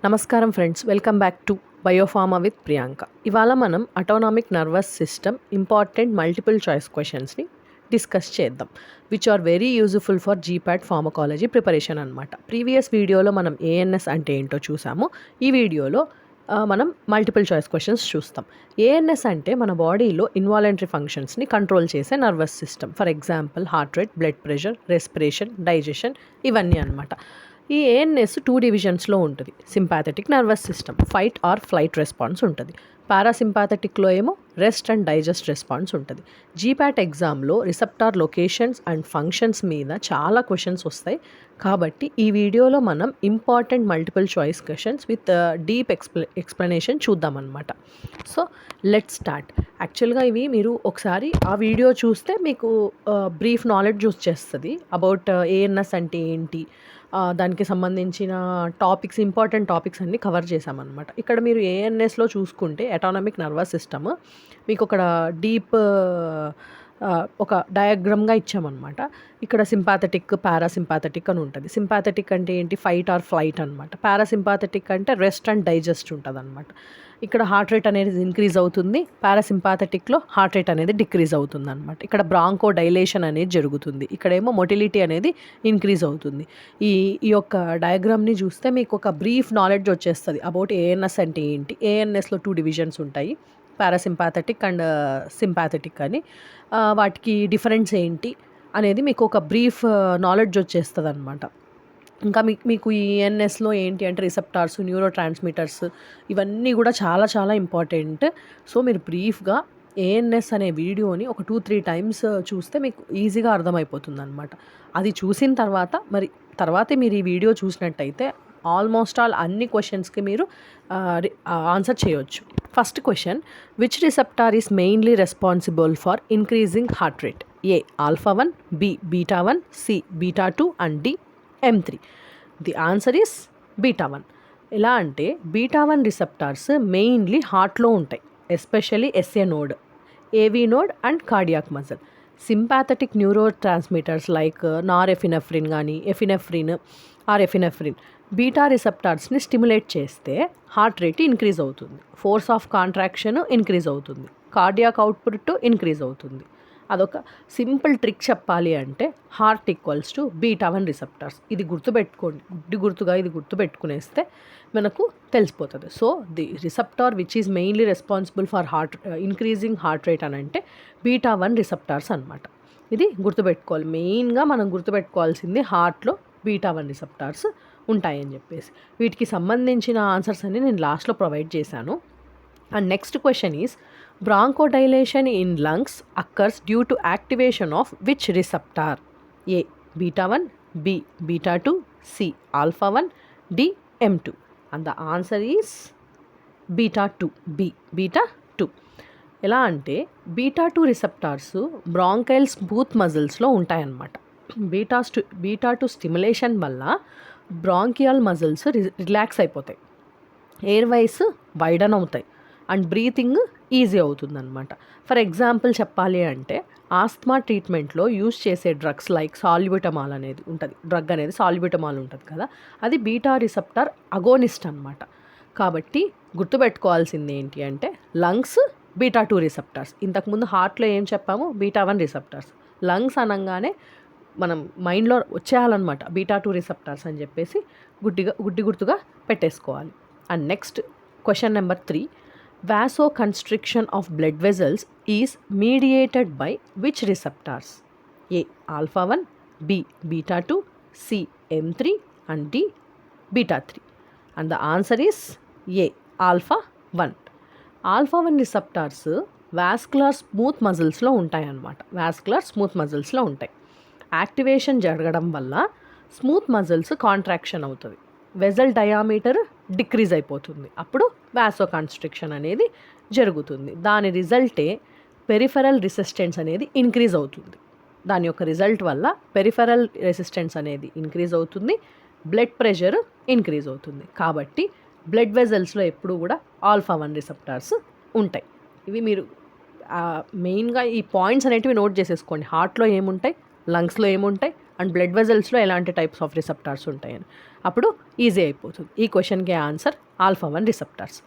నమస్కారం friends, welcome back to Biopharma with Priyanka. ఇవాళ మనం autonomic nervous system important multiple choice క్వశ్చన్స్ని డిస్కస్ చేద్దాం, which are very useful for GPAT pharmacology preparation అనమాట. Previous వీడియోలో మనం ఏఎన్ఎస్ అంటే ఏంటో చూసాము. ఈ వీడియోలో మనం మల్టిపుల్ చాయిస్ క్వశ్చన్స్ చూస్తాం. ఏఎన్ఎస్ అంటే మన బాడీలో ఇన్వాలంటరీ ఫంక్షన్స్ని కంట్రోల్ చేసే nervous system. For example heart rate, blood pressure, respiration, digestion, ఇవన్నీ అనమాట. ఈ ఏఎన్ఎస్ 2 డివిజన్స్లో ఉంటుంది. Sympathetic nervous system, fight or flight response ఉంటుంది. పారాసింపాథెటిక్లో ఏమో రెస్ట్ అండ్ డైజెస్ట్ రెస్పాన్స్ ఉంటుంది. జీపాట్ ఎగ్జామ్లో రిసెప్టార్ లొకేషన్స్ అండ్ ఫంక్షన్స్ మీద చాలా క్వశ్చన్స్ వస్తాయి. కాబట్టి ఈ వీడియోలో మనం important multiple choice questions with deep explanation చూద్దామన్నమాట. So let's start. యాక్చువల్గా ఇవి మీరు ఒకసారి ఆ వీడియో చూస్తే మీకు బ్రీఫ్ నాలెడ్జ్ వచ్చేస్తుంది అబౌట్ ఏఎన్ఎస్ అంటే ఏంటి, దానికి సంబంధించిన టాపిక్స్, ఇంపార్టెంట్ టాపిక్స్ అన్నీ కవర్ చేశామన్నమాట. ఇక్కడ మీరు ఏఎన్ఎస్లో చూసుకుంటే అటానమిక్ నర్వస్ సిస్టమ్ మీకు ఒక డీప్ ఒక డయాగ్రామ్గా ఇచ్చామన్నమాట. ఇక్కడ సింపాథెటిక్, పారాసింపాథెటిక్ అని ఉంటుంది. సింపాథెటిక్ అంటే ఏంటి, ఫైట్ ఆర్ ఫ్లైట్ అనమాట. పారాసింపాథెటిక్ అంటే రెస్ట్ అండ్ డైజెస్ట్ ఉంటుంది అనమాట. ఇక్కడ హార్ట్ రేట్ అనేది ఇంక్రీజ్ అవుతుంది, పారాసింపాథెటిక్లో హార్ట్ రేట్ అనేది డిక్రీజ్ అవుతుంది అనమాట. ఇక్కడ బ్రాంకో డైలేషన్ అనేది జరుగుతుంది, ఇక్కడేమో మొటిలిటీ అనేది ఇంక్రీజ్ అవుతుంది. ఈ యొక్క డయాగ్రామ్ని చూస్తే మీకు ఒక బ్రీఫ్ నాలెడ్జ్ వచ్చేస్తుంది అబౌట్ ఏఎన్ఎస్ అంటే ఏంటి. ఏఎన్ఎస్లో 2 డివిజన్స్ ఉంటాయి, పారాసింపాథెటిక్ అండ్ సింపాథెటిక్ అని. వాటికి డిఫరెన్స్ ఏంటి అనేది మీకు ఒక బ్రీఫ్ నాలెడ్జ్ వచ్చేస్తుంది అనమాట. ఇంకా మీకు ఈ ఈఎన్ఎస్లో ఏంటి అంటే రిసెప్టార్స్, న్యూరో ట్రాన్స్మిటర్స్, ఇవన్నీ కూడా చాలా చాలా ఇంపార్టెంట్. సో మీరు బ్రీఫ్గా ఏఎన్ఎస్ అనే వీడియోని ఒక 2-3 టైమ్స్ చూస్తే మీకు ఈజీగా అర్థమైపోతుంది అనమాట. అది చూసిన తర్వాతే మీరు ఈ వీడియో చూసినట్టయితే ఆల్మోస్ట్ ఆల్ అన్ని క్వశ్చన్స్కి మీరు ఆన్సర్ చేయవచ్చు. First question, which receptor is mainly responsible for increasing heart rate? A alpha 1, B beta 1, C beta 2 and D M3. The answer is beta 1. ఎలా అంటే బీటా 1 రిసెప్టార్స్ మెయిన్లీ హార్ట్లో ఉంటాయి, especially SA node, AV node and cardiac muscle. Sympathetic neurotransmitters like norepinephrine కానీ epinephrine or epinephrine beta రిసెప్టార్స్ని stimulate చేస్తే heart rate increase అవుతుంది, force of contraction increase అవుతుంది, cardiac output increase అవుతుంది. అదొక simple trick చెప్పాలి అంటే heart equals to beta 1 receptors. ఇది గుర్తుపెట్టుకోండి, ఇది గుర్తుపెట్టుకునేస్తే మనకు తెలిసిపోతుంది. So the receptor which is mainly responsible for increasing heart rate అని అంటే బీటా 1 రిసెప్టార్స్ అనమాట. ఇది గుర్తుపెట్టుకోవాలి. మెయిన్గా మనం గుర్తుపెట్టుకోవాల్సింది హార్ట్లో బీటా 1 రిసెప్టార్స్ ఉంటాయని చెప్పేసి. వీటికి సంబంధించిన ఆన్సర్స్ అన్ని నేను లాస్ట్లో ప్రొవైడ్ చేశాను. And next question is, bronchodilation in lungs occurs due to activation of which receptor? A beta 1, B beta 2, C alpha 1, D M2. And the answer is beta 2, B beta 2. ఎలా అంటే beta 2 receptors bronchial smooth మజిల్స్లో ఉంటాయన్నమాట. Beta 2 stimulation వల్ల bronchial muscles relax అయిపోతాయి, air vice వైడన్ అవుతాయి and breathing easy అవుతుందన్నమాట. For example చెప్పాలి అంటే asthma ట్రీట్మెంట్లో use చేసే డ్రగ్స్ లైక్ సాల్బ్యూటమాల్ అనేది ఉంటుంది, డ్రగ్ అనేది సాల్బ్యూటమాల్ ఉంటుంది కదా, అది బీటా రిసెప్టార్ అగోనిస్ట్ అనమాట. కాబట్టి గుర్తుపెట్టుకోవాల్సింది ఏంటి అంటే లంగ్స్ బీటా 2 రిసెప్టార్స్. ఇంతకుముందు హార్ట్లో ఏం చెప్పాము, బీటా 1 రిసెప్టార్స్. లంగ్స్ అనగానే మనం మైండ్లో వచ్చేయాలన్నమాట బీటా 2 రిసెప్టార్స్ అని చెప్పేసి గుర్తుగా పెట్టేసుకోవాలి. And next question number 3, vasoconstriction of blood vessels is mediated by which receptors? A alpha 1, B beta 2, C M3 and D beta 3. And the answer is A alpha 1. alpha 1 receptors vascular smooth మజిల్స్లో ఉంటాయి అన్నమాట. Vascular smooth మజిల్స్లో ఉంటాయి. Activation జరగడం వల్ల smooth muscles contraction అవుతుంది, vessel diameter decrease అయిపోతుంది, అప్పుడు వాసోకాన్స్ట్రిక్షన్ అనేది జరుగుతుంది. దాని రిజల్టే పెరిఫెరల్ రెసిస్టెన్స్ అనేది ఇంక్రీజ్ అవుతుంది. దాని యొక్క రిజల్ట్ వల్ల పెరిఫెరల్ రెసిస్టెన్స్ అనేది ఇంక్రీజ్ అవుతుంది, బ్లడ్ ప్రెషర్ ఇంక్రీజ్ అవుతుంది. కాబట్టి బ్లడ్ వెజల్స్లో ఎప్పుడు కూడా ఆల్ఫా 1 రిసెప్టార్స్ ఉంటాయి. ఇవి మీరు మెయిన్గా ఈ పాయింట్స్ అనేటివి నోట్ చేసేసుకోండి. హార్ట్లో ఏముంటాయి, లంగ్స్లో ఏముంటాయి అండ్ బ్లడ్ వెజల్స్లో ఎలాంటి టైప్స్ ఆఫ్ రిసెప్టార్స్ ఉంటాయని. అప్పుడు ఈజీ అయిపోతుంది. ఈ క్వశ్చన్కి answer α1 receptors.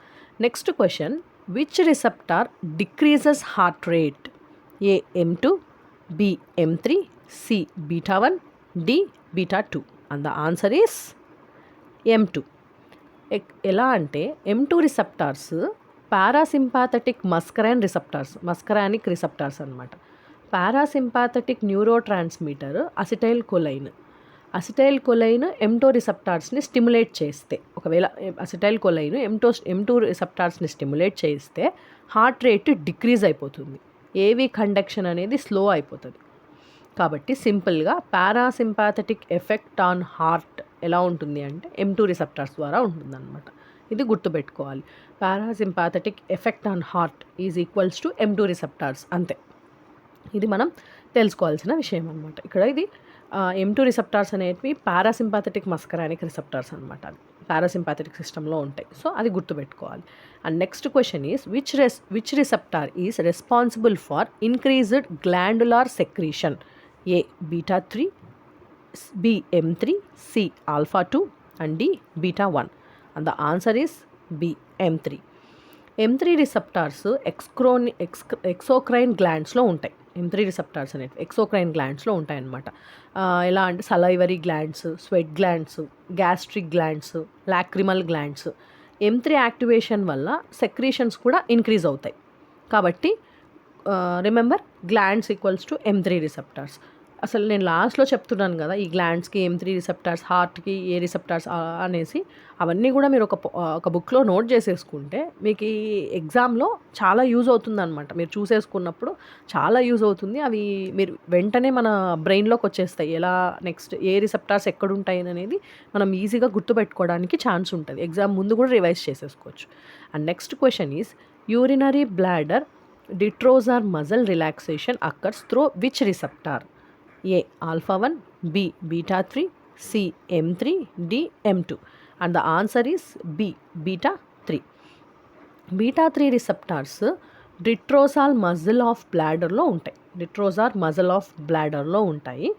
Next question, which receptor decreases heart rate? A M2, B M3, C β1, D β2. And the answer is M2. ఎలా అంటే M2 receptors parasympathetic muscarinic receptors అనమాట. Parasympathetic neurotransmitter acetylcholine M2 రిసెప్టార్స్ని stimulate చేస్తే, ఒకవేళ acetylcholine M2 రిసెప్టార్స్ని stimulate చేస్తే heart rate decrease అయిపోతుంది, AV conduction అనేది స్లో అయిపోతుంది. కాబట్టి సింపుల్గా పారాసింపాథటిక్ ఎఫెక్ట్ ఆన్ హార్ట్ ఎలా ఉంటుంది అంటే M2 రిసెప్టార్స్ ద్వారా ఉంటుందన్నమాట. ఇది గుర్తుపెట్టుకోవాలి. Parasympathetic effect on heart is equals to M2 receptors, అంతే. ఇది మనం తెలుసుకోవాల్సిన విషయం అనమాట. ఇక్కడ ఇది M2 రిసెప్టార్స్ అనేవి పారాసింపాథటిక్ మస్కరానిక్ రిసెప్టార్స్ అనమాట. అవి పారాసింపాథటిక్ సిస్టంలో ఉంటాయి. సో అది గుర్తుపెట్టుకోవాలి. And next question is which receptor is responsible for increased glandular secretion? A β3, B M3, C α2 and D β1. And the answer is B M3. M3 receptors exocrine గ్లాండ్స్లో ఉంటాయి. M3 receptors అనేవి exocrine గ్లాండ్స్లో ఉంటాయన్నమాట. ఎలా అంటే salivary glands, sweat glands, gastric glands, lacrimal glands. M3 activation వల్ల secretions కూడా increase అవుతాయి. కాబట్టి remember, glands equals to M3 receptors. అసలు నేను లాస్ట్లో చెప్తున్నాను కదా, ఈ గ్లాండ్స్కి M3 రిసెప్టార్స్, హార్ట్కి ఏ రిసెప్టార్స్ అనేసి, అవన్నీ కూడా మీరు ఒక బుక్లో నోట్ చేసేసుకుంటే మీకు ఈ ఎగ్జామ్లో చాలా యూజ్ అవుతుంది అనమాట. మీరు చూసేసుకున్నప్పుడు చాలా యూజ్ అవుతుంది. అవి మీరు వెంటనే మన బ్రెయిన్లోకి వచ్చేస్తాయి. ఎలా నెక్స్ట్ ఏ రిసెప్టార్స్ ఎక్కడుంటాయి అనేది మనం ఈజీగా గుర్తుపెట్టుకోవడానికి ఛాన్స్ ఉంటుంది. ఎగ్జామ్ ముందు కూడా రివైజ్ చేసేసుకోవచ్చు. And next question is urinary bladder detrusor muscle relaxation occurs through which receptor? A α1, B β3, C M3, D M2. And the answer is B β3. β3 receptors detrusor muscle of బ్లాడర్లో ఉంటాయి.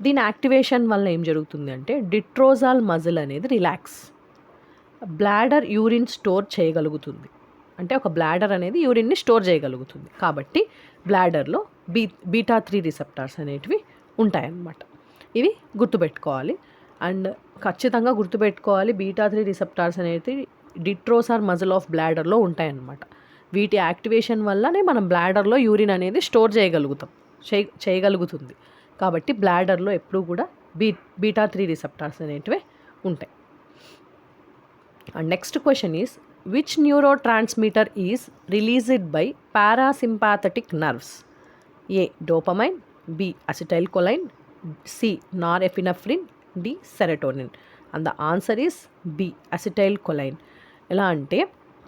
దీని activation వల్ల ఏం జరుగుతుంది అంటే డిట్రోజాల్ మజిల్ అనేది relax, bladder urine store చేయగలుగుతుంది. అంటే ఒక బ్లాడర్ అనేది యూరిన్ని స్టోర్ చేయగలుగుతుంది. కాబట్టి బ్లాడర్లో β3 రిసెప్టార్స్ అనేటివి ఉంటాయన్నమాట. ఇవి గుర్తుపెట్టుకోవాలి. అండ్ ఖచ్చితంగా గుర్తుపెట్టుకోవాలి, β3 రిసెప్టార్స్ అనేది డిట్రోజార్ మజిల్ ఆఫ్ బ్లాడర్లో ఉంటాయన్నమాట. వీటి యాక్టివేషన్ వల్లనే మనం బ్లాడర్లో యూరిన్ అనేది స్టోర్ చేయగలుగుతుంది. కాబట్టి బ్లాడర్లో ఎప్పుడూ కూడా β3 రిసెప్టార్స్ అనేటివి ఉంటాయి. And next question is which neuro transmitter is released by parasympathetic nerves? A dopamine, B acetyl కొలైన్, C norepinephrine, D serotonin. And the answer is B acetyl కొలైన్. ఎలా అంటే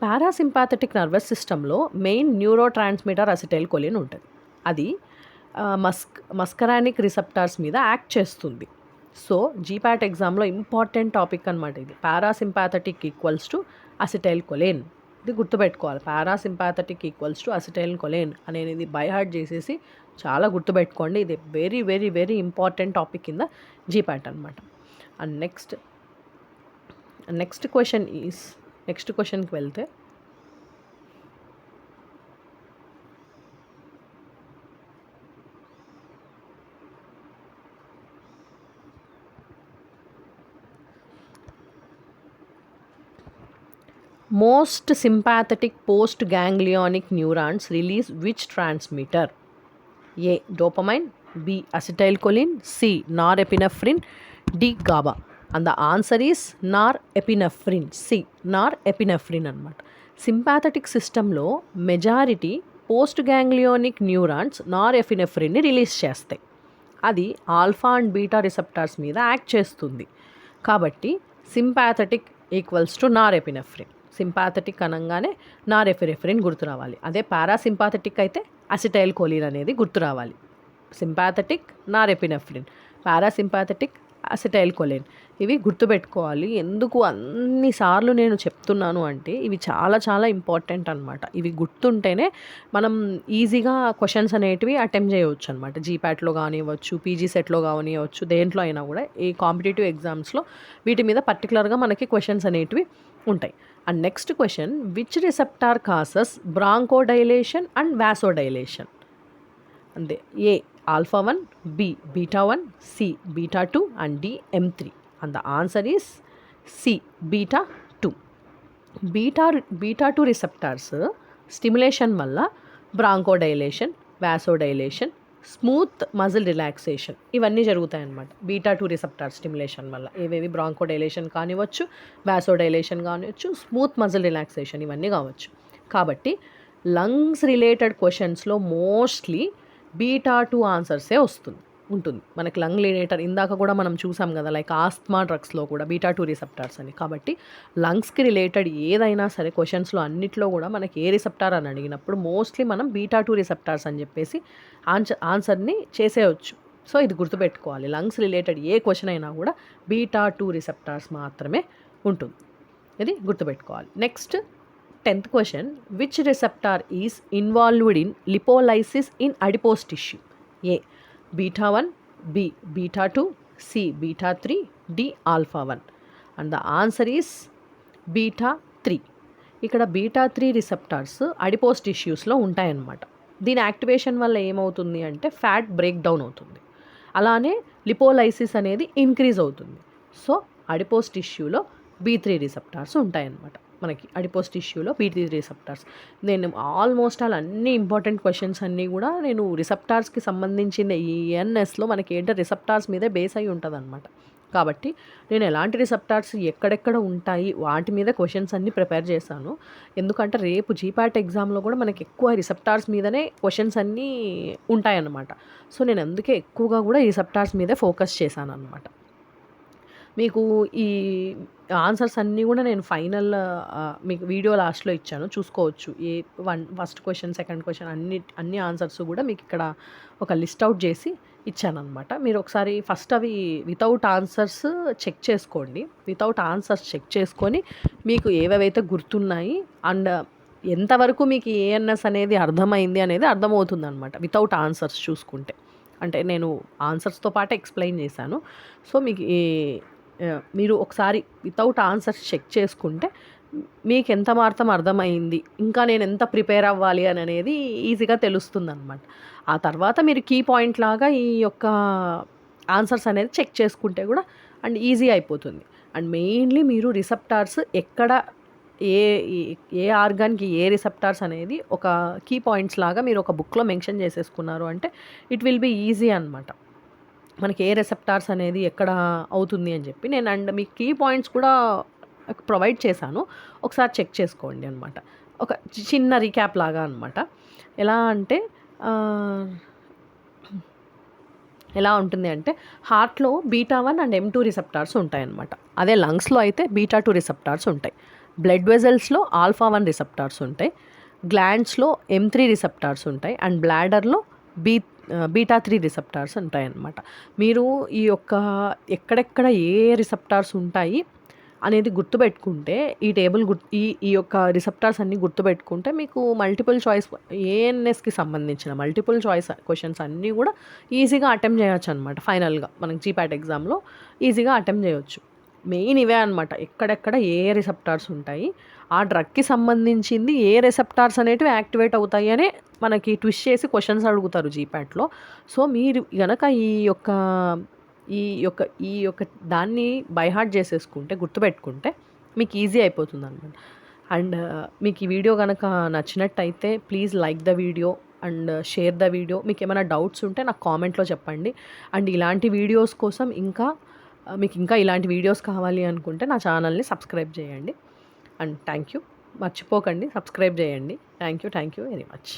పారాసింపాథటిక్ నర్వస్ సిస్టంలో మెయిన్ న్యూరో ట్రాన్స్మిటర్ అసిటైల్ కొలైన్ ఉంటుంది. అది మస్కరానిక్ receptors మీద act చేస్తుంది. So GPAT ఎగ్జామ్లో important topic అనమాట ఇది. Parasympathetic equals to acetyl కొలైన్. ఇది గుర్తుపెట్టుకోవాలి. పారాసింపాథటిక్ ఈక్వల్స్ టు అసిటైల్ కొలైన్ అనేది బై హార్ట్ చేసేసి చాలా గుర్తుపెట్టుకోండి. ఇది very very very important topic కింద జీపాట్ అనమాట. అండ్ నెక్స్ట్ క్వశ్చన్కి వెళ్తే, most sympathetic post ganglionic neurons release which transmitter? A dopamine, B acetylcholine, C norepinephrine, D GABA. And the answer is norepinephrine. C norepinephrine అనమాట. Sympathetic సిస్టంలో majority post ganglionic neurons నార్ఎపినెఫ్రిన్ని release చేస్తాయి. అది alpha and beta receptors మీద act చేస్తుంది. కాబట్టి sympathetic equals to norepinephrine. Sympathetic అనగానే norepinephrine గుర్తు రావాలి. అదే పారాసింపాథటిక్ అయితే అసిటైల్ కొలిన్ అనేది గుర్తు రావాలి. Sympathetic norepinephrine, parasympathetic acetylcholine. ఇవి గుర్తుపెట్టుకోవాలి. ఎందుకు అన్నిసార్లు నేను చెప్తున్నాను అంటే ఇవి చాలా చాలా ఇంపార్టెంట్ అనమాట. ఇవి గుర్తుంటేనే మనం ఈజీగా క్వశ్చన్స్ అనేటివి అటెంప్ట్ చేయవచ్చు అనమాట. జీపాట్లో కానివ్వచ్చు, పీజీ సెట్లో కానివ్వచ్చు, దేంట్లో అయినా కూడా ఈ కాంపిటేటివ్ ఎగ్జామ్స్లో వీటి మీద పర్టికులర్గా మనకి క్వశ్చన్స్ అనేటివి ఉంటాయి. And next question, which receptor causes bronchodilation and vasodilation? అంతే. A alpha 1, B beta 1, C beta 2 and D M3. And the answer is C beta 2. Beta 2 receptors stimulation వల్ల bronchodilation, vasodilation, smooth muscle relaxation ఇవన్నీ జరుగుతాయన్నమాట. Beta 2 receptor stimulation వల్ల ఏవేవి bronchodilation కానివ్వచ్చు, vasodilation కానివచ్చు, smooth muscle relaxation ఇవన్నీ కావచ్చు. కాబట్టి లంగ్స్ రిలేటెడ్ క్వశ్చన్స్లో మోస్ట్లీ బీటా 2 ఆన్సర్సే ఉంటుంది. మనకి లంగ్ రిలేటెడ్ ఇందాక కూడా మనం చూసాం కదా, లైక్ ఆస్మా డ్రగ్స్లో కూడా బీటా 2 రిసెప్టార్స్ అని. కాబట్టి లంగ్స్కి రిలేటెడ్ ఏదైనా సరే క్వశ్చన్స్లో అన్నిట్లో కూడా మనకి ఏ రిసెప్టార్ అని అడిగినప్పుడు మోస్ట్లీ మనం బీటా 2 రిసెప్టార్స్ అని చెప్పేసి ఆన్సర్ని చేసేయచ్చు. సో ఇది గుర్తుపెట్టుకోవాలి. లంగ్స్ రిలేటెడ్ ఏ క్వశ్చన్ అయినా కూడా బీటా 2 రిసెప్టార్స్ మాత్రమే ఉంటుంది. ఇది గుర్తుపెట్టుకోవాలి. Next 10th question, which receptor is involved in lipolysis in adipose tissue? A beta 1, B beta 2, C beta 3, D alpha 1. And the answer is beta 3. ఇక్కడ beta 3 receptors adipose టిష్యూస్లో ఉంటాయన్నమాట. దీని activation వల్ల ఏమవుతుంది అంటే ఫ్యాట్ బ్రేక్ డౌన్ అవుతుంది, అలానే lipolysis అనేది increase అవుతుంది. సో అడిపోస్ టిష్యూలో B3 రిసెప్టార్స్ ఉంటాయన్నమాట. మనకి అడిపోస్ టిష్యూలో B3 రిసెప్టార్స్. నేను ఆల్మోస్ట్ అన్ని ఇంపార్టెంట్ క్వశ్చన్స్ అన్నీ కూడా నేను రిసెప్టార్స్కి సంబంధించిన ఈ ENSలో మనకి ఏంటో రిసెప్టార్స్ మీదే బేస్ అయి ఉంటుంది అనమాట. కాబట్టి నేను ఎలాంటి రిసెప్టార్స్ ఎక్కడెక్కడ ఉంటాయి వాటి మీద క్వశ్చన్స్ అన్నీ ప్రిపేర్ చేశాను. ఎందుకంటే రేపు జీపాట్ ఎగ్జామ్లో కూడా మనకి ఎక్కువ రిసెప్టార్స్ మీదనే క్వశ్చన్స్ అన్నీ ఉంటాయన్నమాట. సో నేను అందుకే ఎక్కువగా కూడా ఈ రిసెప్టార్స్ మీదే ఫోకస్ చేశాను అనమాట. మీకు ఈ ఆన్సర్స్ అన్నీ కూడా నేను ఫైనల్ మీకు వీడియో లాస్ట్లో ఇచ్చాను, చూసుకోవచ్చు. ఫస్ట్ క్వశ్చన్, సెకండ్ క్వశ్చన్ అన్ని ఆన్సర్స్ కూడా మీకు ఇక్కడ ఒక లిస్ట్ అవుట్ చేసి ఇచ్చానమాట. మీరు ఒకసారి ఫస్ట్ అవి వితౌట్ ఆన్సర్స్ చెక్ చేసుకోండి. వితౌట్ ఆన్సర్స్ చెక్ చేసుకొని మీకు ఏవేవైతే గుర్తున్నాయి అండ్ ఎంతవరకు మీకు ఏఎన్ఎస్ అనేది అర్థమైంది అనేది అర్థమవుతుంది అనమాట వితౌట్ ఆన్సర్స్ చూసుకుంటే. అంటే నేను ఆన్సర్స్తో పాటు ఎక్స్ప్లెయిన్ చేశాను. సో మీకు మీరు ఒకసారి వితౌట్ ఆన్సర్స్ చెక్ చేసుకుంటే మీకు ఎంత మాత్రం అర్థమైంది, ఇంకా నేను ఎంత ప్రిపేర్ అవ్వాలి అని అనేది ఈజీగా తెలుస్తుంది అనమాట. ఆ తర్వాత మీరు కీ పాయింట్ లాగా ఈ యొక్క ఆన్సర్స్ అనేది చెక్ చేసుకుంటే కూడా అండ్ ఈజీ అయిపోతుంది. అండ్ మెయిన్లీ మీరు రిసెప్టార్స్ ఎక్కడ ఏ ఆర్గాన్కి ఏ రిసెప్టార్స్ అనేది ఒక కీ పాయింట్స్ లాగా మీరు ఒక బుక్లో మెన్షన్ చేసేసుకున్నారు అంటే ఇట్ విల్ బీ ఈజీ అనమాట. మనకి ఏ రిసెప్టార్స్ అనేది ఎక్కడ అవుతుంది అని చెప్పి నేను అండ్ మీకు కీ పాయింట్స్ కూడా ప్రొవైడ్ చేశాను, ఒకసారి చెక్ చేసుకోండి అనమాట. ఒక చిన్న రీక్యాప్ లాగా అనమాట. ఎలా ఉంటుంది అంటే హార్ట్లో బీటా 1 అండ్ M2 రిసెప్టార్స్ ఉంటాయన్నమాట. అదే లంగ్స్లో అయితే బీటా 2 రిసెప్టార్స్ ఉంటాయి. బ్లడ్ వెజల్స్లో ఆల్ఫా 1 రిసెప్టార్స్ ఉంటాయి. గ్లాండ్స్లో M3 రిసెప్టార్స్ ఉంటాయి. అండ్ బ్లాడర్లో బీటా 3 రిసెప్టార్స్ ఉంటాయన్నమాట. మీరు ఈ యొక్క ఎక్కడెక్కడ ఏ రిసెప్టార్స్ ఉంటాయి అనేది గుర్తుపెట్టుకుంటే ఈ టేబుల్ ఈ యొక్క రిసెప్టార్స్ అన్నీ గుర్తుపెట్టుకుంటే మీకు మల్టిపుల్ చాయిస్ ఏఎన్ఎస్కి సంబంధించిన మల్టిపుల్ చాయిస్ క్వశ్చన్స్ అన్నీ కూడా ఈజీగా అటెంప్ట్ చేయొచ్చు అనమాట. ఫైనల్గా మనకి జీపాట్ ఎగ్జామ్లో ఈజీగా అటెంప్ట్ చేయొచ్చు. మెయిన్ ఇవే అనమాట, ఎక్కడెక్కడ ఏ రిసెప్టార్స్ ఉంటాయి, ఆ డ్రగ్కి సంబంధించింది ఏ రిసెప్టార్స్ అనేటివి యాక్టివేట్ అవుతాయి అనే మనకి ట్విస్ట్ చేసి క్వశ్చన్స్ అడుగుతారు జీపాట్లో. సో మీరు కనుక ఈ యొక్క దాన్ని బైహార్ట్ చేసేసుకుంటే గుర్తుపెట్టుకుంటే మీకు ఈజీ అయిపోతుంది అనమాట. అండ్ మీకు ఈ వీడియో కనుక నచ్చినట్టయితే please like the video and share the video. మీకు ఏమైనా డౌట్స్ ఉంటే నాకు కామెంట్లో చెప్పండి. అండ్ ఇలాంటి వీడియోస్ కోసం మీకు ఇంకా ఇలాంటి వీడియోస్ కావాలి అనుకుంటే నా ఛానల్ని సబ్స్క్రైబ్ చేయండి. అండ్ థ్యాంక్ యూ, మర్చిపోకండి సబ్స్క్రైబ్ చేయండి. Thank you very much.